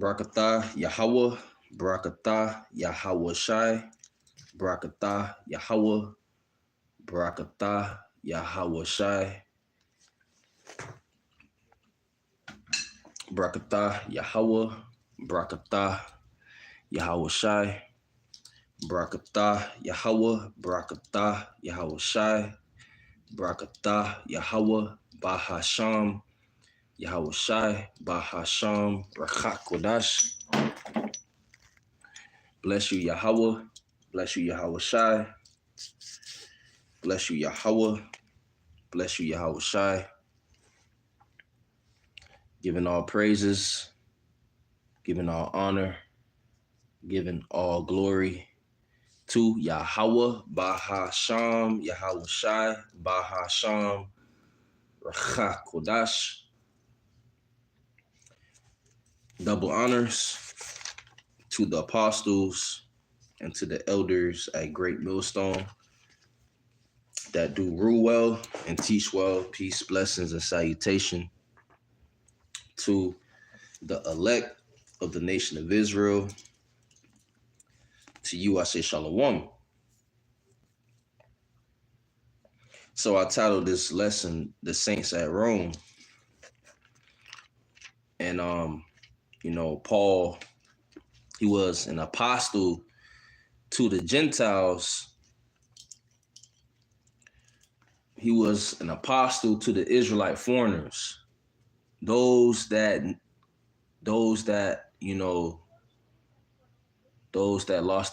Barakatah Yahweh, Barakatah Yahweh Shai, Barakatah Yahweh, Barakatah Yahweh Shai, Barakatah Yahweh, Barakatah Yahweh Shai, Barakatah Yahweh, Barakatah Yahweh Shai, Barakatah Yahweh, Bahasham, Yahweh Shai, Bahasham, Rakhat Kodash. Bless you, Yahweh. Bless you, Yahweh Shai. Bless you, Yahweh. Bless you, Yahweh Shai. Giving all praises, giving all honor, giving all glory to Yahweh, Bahasham, Yahweh Shai, Bahasham, Rakhat Kodash. Double honors to the apostles and to the elders at Great Millstone that do rule well and teach well. Peace, blessings, and salutation to the elect of the nation of Israel. To you, I say shalom. So I titled this lesson, The Saints at Rome. And, Paul, he was an apostle to the Gentiles. He was an apostle to the Israelite foreigners. Those that lost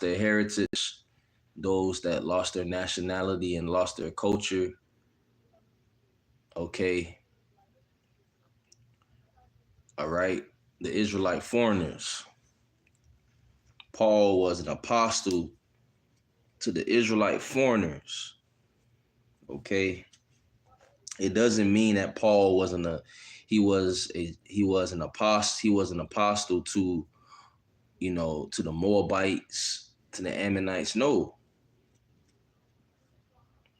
their heritage, those that lost their nationality and lost their culture. Okay. All right. The Israelite foreigners. Paul was an apostle to the Israelite foreigners. Okay. It doesn't mean that Paul wasn't he was an apostle to, to the Moabites, to the Ammonites. No.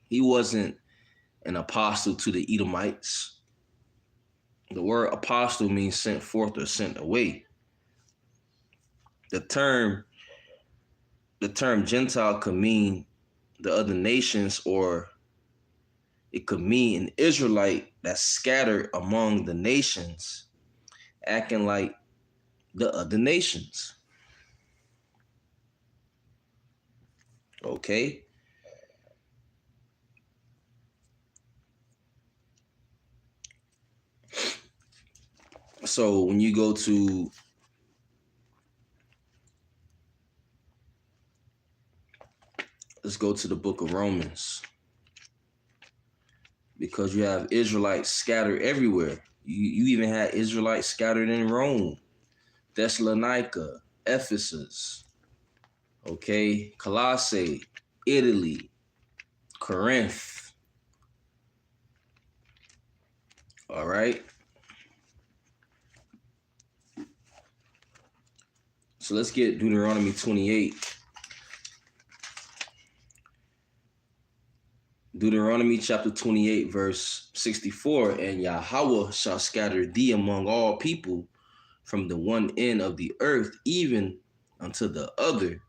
He wasn't an apostle to the Edomites. The word apostle means sent forth or sent away. The term Gentile could mean the other nations, or it could mean an Israelite that's scattered among the nations, acting like the other nations. Okay? So when you go to let's go to the book of Romans, because you have Israelites scattered everywhere. You even had Israelites scattered in Rome, Thessalonica, Ephesus, okay, Colossae, Italy, Corinth. All right. So let's get Deuteronomy 28. Deuteronomy chapter 28, verse 64, and Yahweh shall scatter thee among all people from the one end of the earth, even unto the other.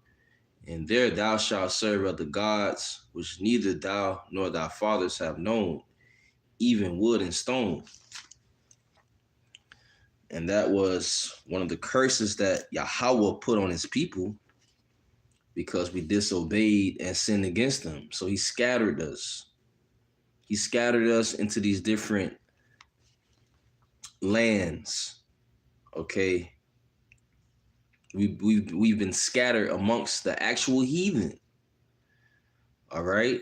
And there thou shalt serve other gods, which neither thou nor thy fathers have known, even wood and stone. And that was one of the curses that Yahweh put on his people because we disobeyed and sinned against him. So he scattered us. He scattered us into these different lands. Okay. We've been scattered amongst the actual heathen. All right.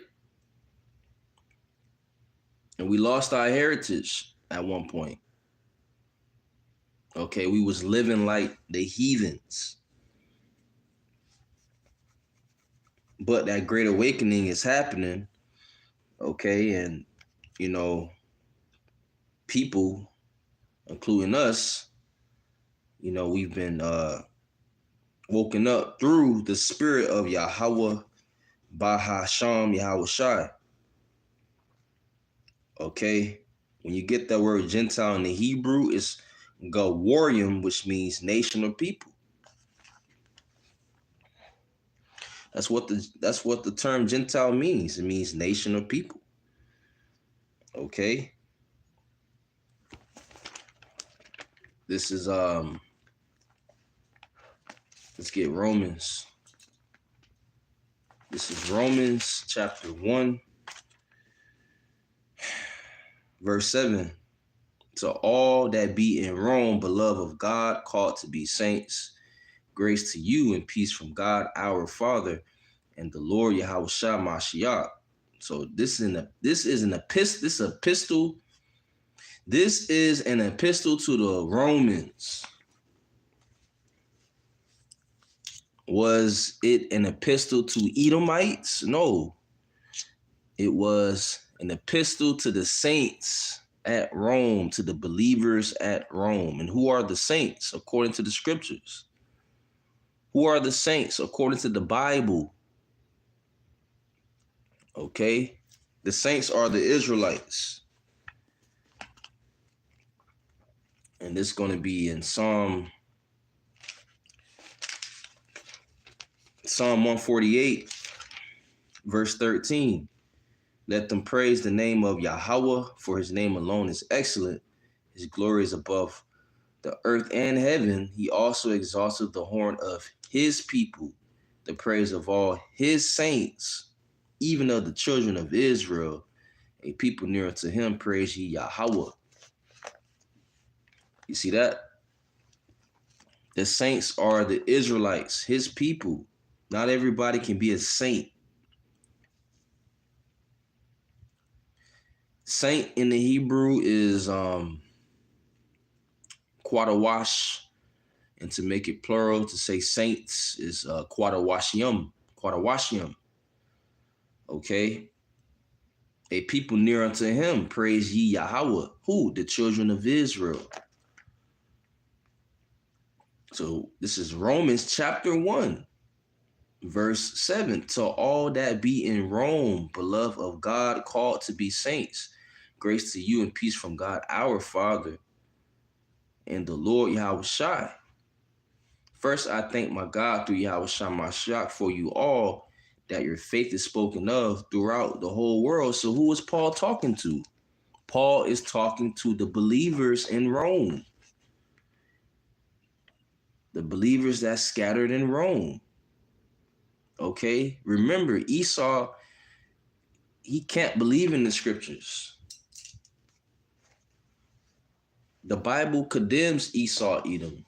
And we lost our heritage at one point. Okay, we was living like the heathens. But that great awakening is happening. Okay, and people, including us, we've been woken up through the spirit of Yahweh, Bahasham, Yahweh Shai. Okay, when you get that word Gentile in the Hebrew, it's Gawarium, which means nation or people. That's what the term Gentile means. It means nation or people. Okay. This is let's get Romans. This is Romans chapter 1, verse 7. To all that be in Rome, beloved of God, called to be saints, grace to you and peace from God our Father and the Lord Yahushua Mashiach. So this is an epistle. This is an epistle to the Romans. Was it an epistle to Edomites? No. It was an epistle to the saints at Rome, to the believers at Rome. And who are the saints according to the scriptures? Who are the saints according to the Bible? Okay. The saints are the Israelites. And this is going to be in Psalm 148, verse 13. Let them praise the name of Yahweh, for his name alone is excellent. His glory is above the earth and heaven. He also exalted the horn of his people, the praise of all his saints, even of the children of Israel. A people near to him, praise ye Yahweh. You see that? The saints are the Israelites, his people. Not everybody can be a saint. Saint in the Hebrew is quadawash, and to make it plural, to say saints is quadawashium. Okay? A people near unto him, praise ye Yahweh. Who? The children of Israel. So this is Romans chapter 1, verse 7. To all that be in Rome, beloved of God, called to be saints, grace to you and peace from God our Father and the Lord Yahushua. First, I thank my God through Yahushua Mashiach for you all, that your faith is spoken of throughout the whole world. So who is Paul talking to? Paul is talking to the believers in Rome. The believers that's scattered in Rome. Okay? Remember, Esau, he can't believe in the scriptures. The Bible condemns Esau, Edom.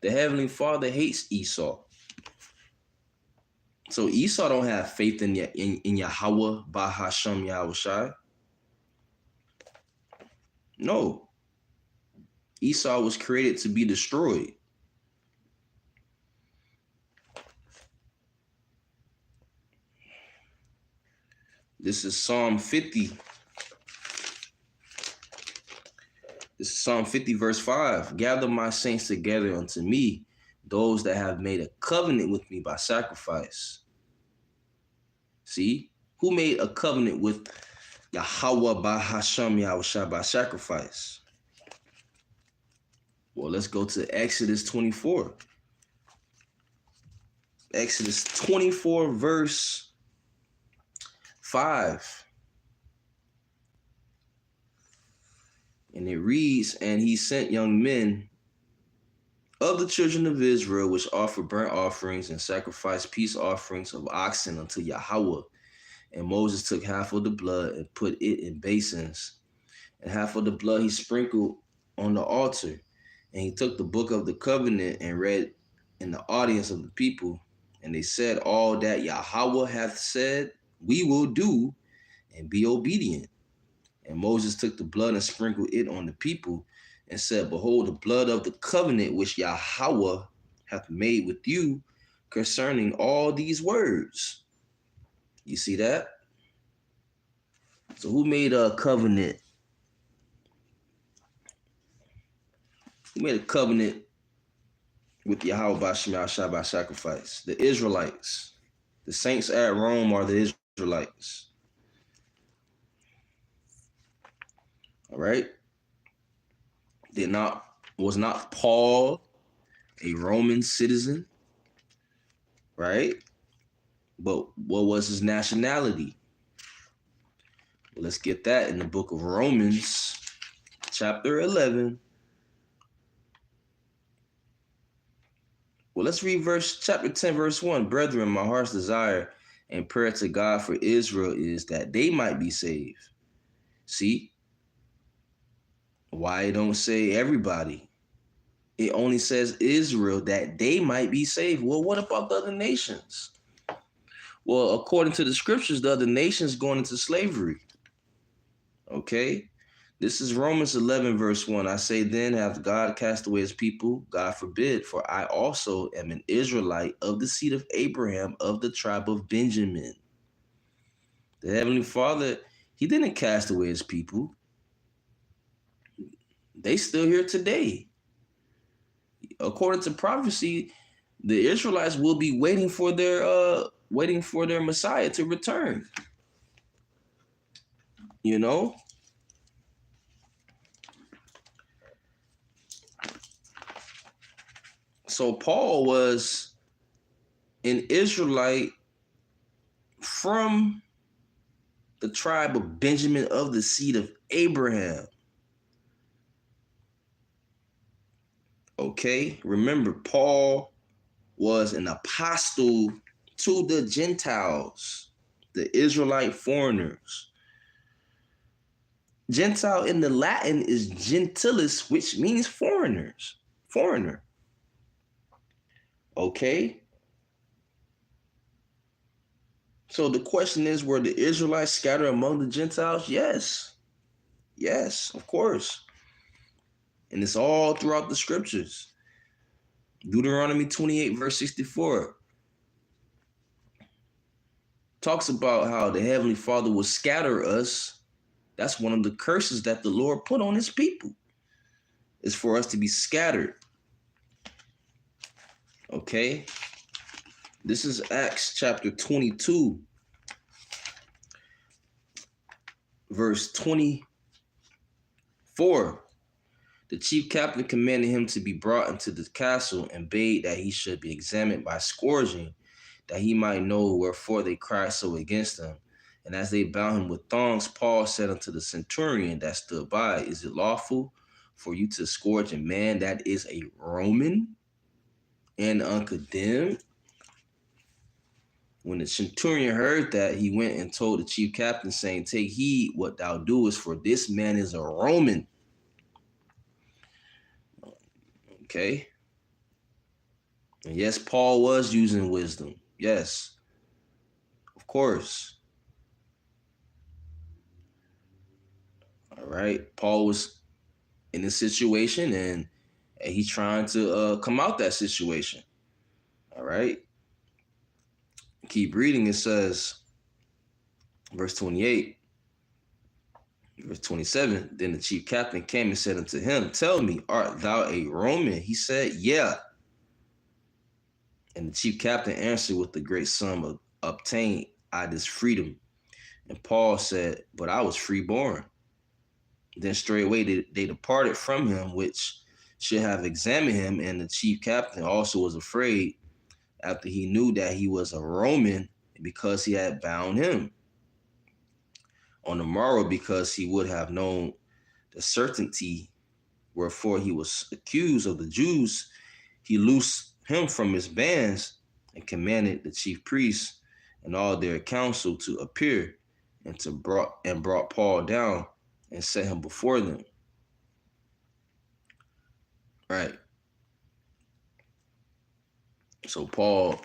The Heavenly Father hates Esau. So Esau don't have faith in Yahweh, Bahashem Yahushai. No. Esau was created to be destroyed. This is Psalm 50. This is Psalm 50, verse 5. Gather my saints together unto me, those that have made a covenant with me by sacrifice. See? Who made a covenant with Yahweh Bahashem Yahushua by sacrifice? Well, let's go to Exodus 24. Exodus 24, verse 5. And it reads, and he sent young men of the children of Israel, which offer burnt offerings and sacrifice peace offerings of oxen unto Yahweh. And Moses took half of the blood and put it in basins, and half of the blood he sprinkled on the altar. And he took the book of the covenant and read in the audience of the people. And they said, all that Yahweh hath said, we will do, and be obedient. And Moses took the blood and sprinkled it on the people, and said, behold, the blood of the covenant which Yahweh hath made with you concerning all these words. You see that? So who made a covenant? Who made a covenant with Yahweh by Shema by sacrifice? The Israelites. The saints at Rome are the Israelites. All right? They're not Was not Paul a Roman citizen? Right? But what was his nationality? Well, let's get that in the book of Romans, chapter 11. Well, let's read chapter 10, verse 1. Brethren, my heart's desire and prayer to God for Israel is that they might be saved. See? Why it don't say everybody? It only says Israel, that they might be saved. Well, what about the other nations? Well, according to the scriptures, the other nations going into slavery. Okay? This is Romans 11, verse 1. I say then, hath God cast away his people? God forbid, for I also am an Israelite of the seed of Abraham, of the tribe of Benjamin. The Heavenly Father, he didn't cast away his people. They still here today. According to prophecy, the Israelites will be waiting for their Messiah to return. You know? So Paul was an Israelite from the tribe of Benjamin, of the seed of Abraham. Okay? Remember, Paul was an apostle to the Gentiles, the Israelite foreigners. Gentile in the Latin is gentilis, which means foreigners, foreigner. Okay? So the question is, were the Israelites scattered among the Gentiles? Yes. Yes, of course. And it's all throughout the scriptures. Deuteronomy 28, verse 64 talks about how the Heavenly Father will scatter us. That's one of the curses that the Lord put on his people, is for us to be scattered. Okay? This is Acts chapter 22, verse 24. The chief captain commanded him to be brought into the castle and bade that he should be examined by scourging, that he might know wherefore they cried so against him. And as they bound him with thongs, Paul said unto the centurion that stood by, is it lawful for you to scourge a man that is a Roman and uncondemned? When the centurion heard that, he went and told the chief captain, saying, take heed what thou doest, for this man is a Roman. Okay? And yes, Paul was using wisdom. Yes, of course. All right? Paul was in a situation, and he's trying to come out that situation. All right? Keep reading. It says, verse 28, verse 27, then the chief captain came and said unto him, tell me, art thou a Roman? He said, yeah. And the chief captain answered, with the great sum obtained I this freedom. And Paul said, but I was freeborn. Then straightway they departed from him, which should have examined him. And the chief captain also was afraid, after he knew that he was a Roman, because he had bound him. On the morrow, because he would have known the certainty wherefore he was accused of the Jews, he loosed him from his bands and commanded the chief priests and all their council to appear and brought Paul down and set him before them. Right. So Paul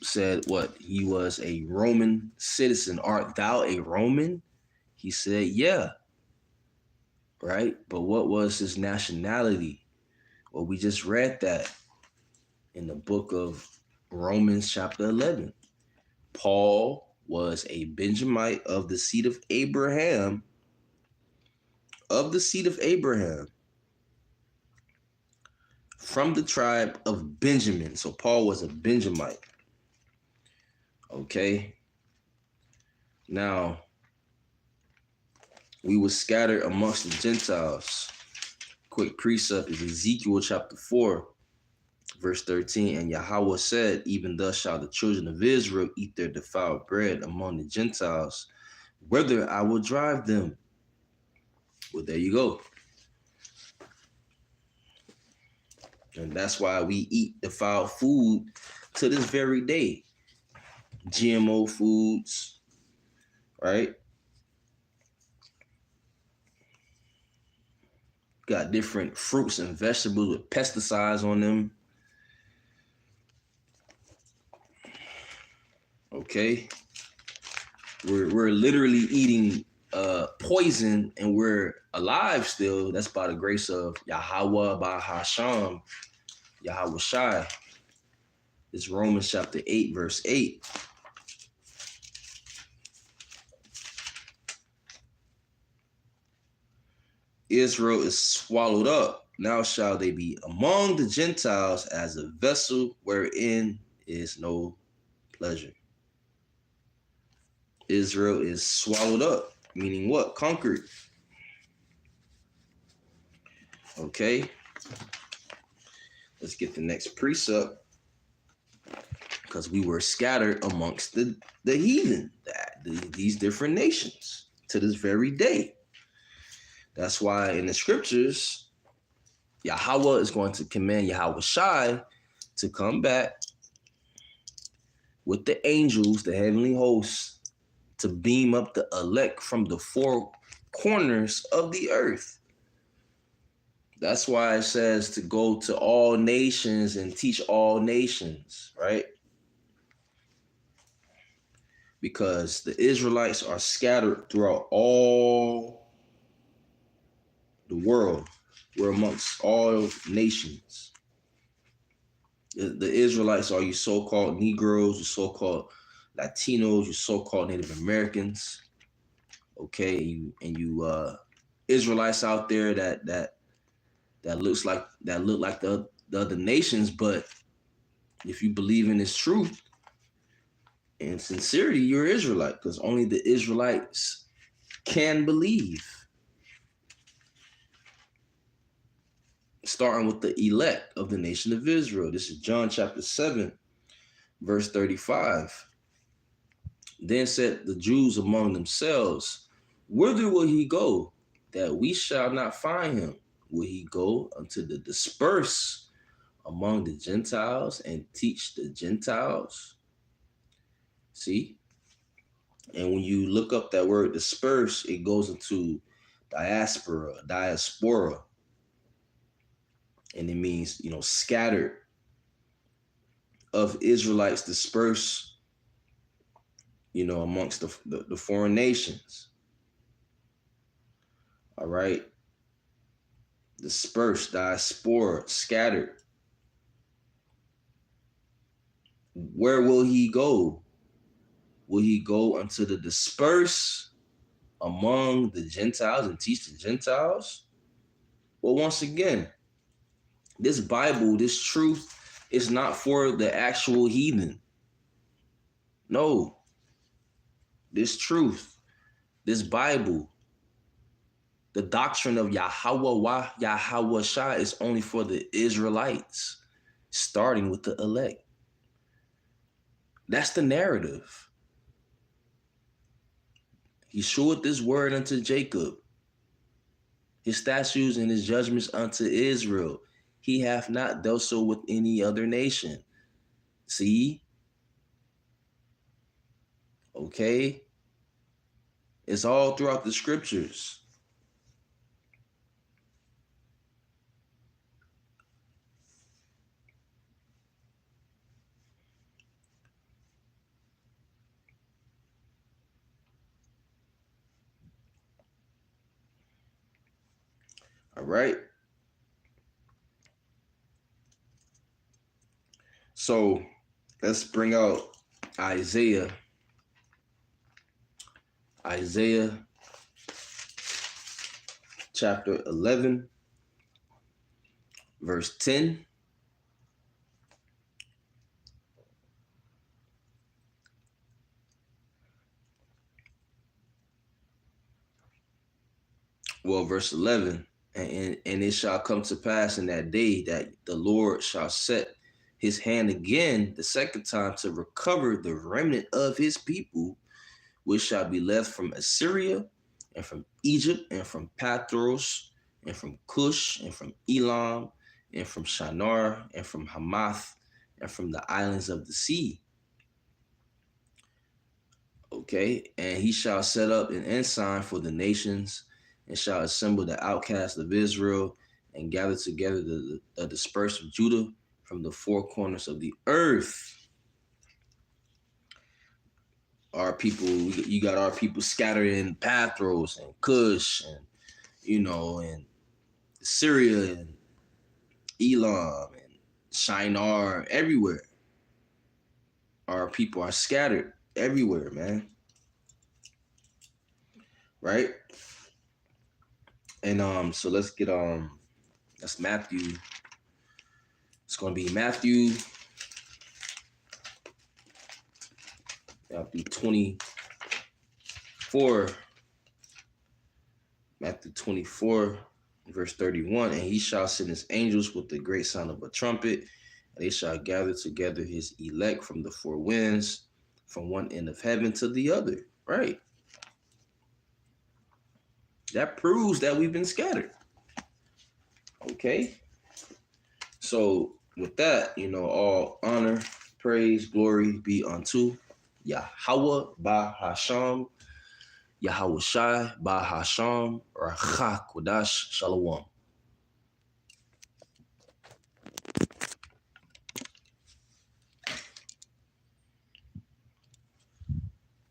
said what? He was a Roman citizen. Art thou a Roman? He said, yeah. Right? But what was his nationality? Well, we just read that in the book of Romans chapter 11. Paul was a Benjamite of the seed of Abraham, from the tribe of Benjamin. So Paul was a Benjamite. Okay. Now, we were scattered amongst the Gentiles. quick precept is Ezekiel chapter 4, verse 13. And Yahweh said, even thus shall the children of Israel eat their defiled bread among the Gentiles, whither I will drive them. Well, there you go. And that's why we eat defiled food to this very day. GMO foods, right? Got different fruits and vegetables with pesticides on them. Okay. We're literally eating poison, and we're alive still. That's by the grace of Yahweh, by Hashem, Yahweh Shai. It's Romans chapter 8, verse 8. Israel is swallowed up. Now shall they be among the Gentiles as a vessel wherein is no pleasure. Israel is swallowed up, meaning what? Conquered. Okay. Let's get the next precept. Because we were scattered amongst the heathen, these different nations to this very day. That's why in the scriptures, Yahweh is going to command Yahweh Shai to come back with the angels, the heavenly hosts, to beam up the elect from the four corners of the earth. That's why it says to go to all nations and teach all nations, right? Because the Israelites are scattered throughout all the world. We're amongst all nations. The Israelites are you so-called Negroes, you so-called Latinos, you so-called Native Americans. Okay, and you Israelites out there that look like the other nations, but if you believe in this truth and sincerity, you're Israelite, because only the Israelites can believe. Starting with the elect of the nation of Israel. This is John chapter 7, verse 35. Then said the Jews among themselves, whither will he go, that we shall not find him? Will he go unto the dispersed among the Gentiles and teach the Gentiles? See? And when you look up that word disperse, it goes into diaspora. And it means, scattered, of Israelites dispersed, amongst the foreign nations. All right. Dispersed, diaspora, scattered. Where will he go? Will he go unto the dispersed among the Gentiles and teach the Gentiles? Well, once again, this Bible, this truth is not for the actual heathen. No. This truth, this Bible, the doctrine of Yahweh Shai is only for the Israelites, starting with the elect. That's the narrative. He showed this word unto Jacob, his statutes and his judgments unto Israel. He hath not dealt so with any other nation. See? Okay? It's all throughout the scriptures. All right? So let's bring out Isaiah chapter 11, verse 10. Well, verse 11. And it shall come to pass in that day that the Lord shall set his hand again the second time to recover the remnant of his people, which shall be left from Assyria and from Egypt and from Pathros and from Cush and from Elam and from Shinar and from Hamath and from the islands of the sea. Okay, and he shall set up an ensign for the nations and shall assemble the outcasts of Israel and gather together the dispersed of Judah from the four corners of the earth. Our people, you got our people scattered in Pathros and Cush and, and Syria and Elam and Shinar, everywhere. Our people are scattered everywhere, man. Right? And so let's get that's Matthew. It's gonna be Matthew 24. Matthew 24, verse 31. And he shall send his angels with the great sound of a trumpet, and they shall gather together his elect from the four winds, from one end of heaven to the other. Right. That proves that we've been scattered. Okay. So with that, all honor, praise, glory be unto Yahweh Bahasham, Yahweh Shai Bahasham, Rachak Kodash Shalom.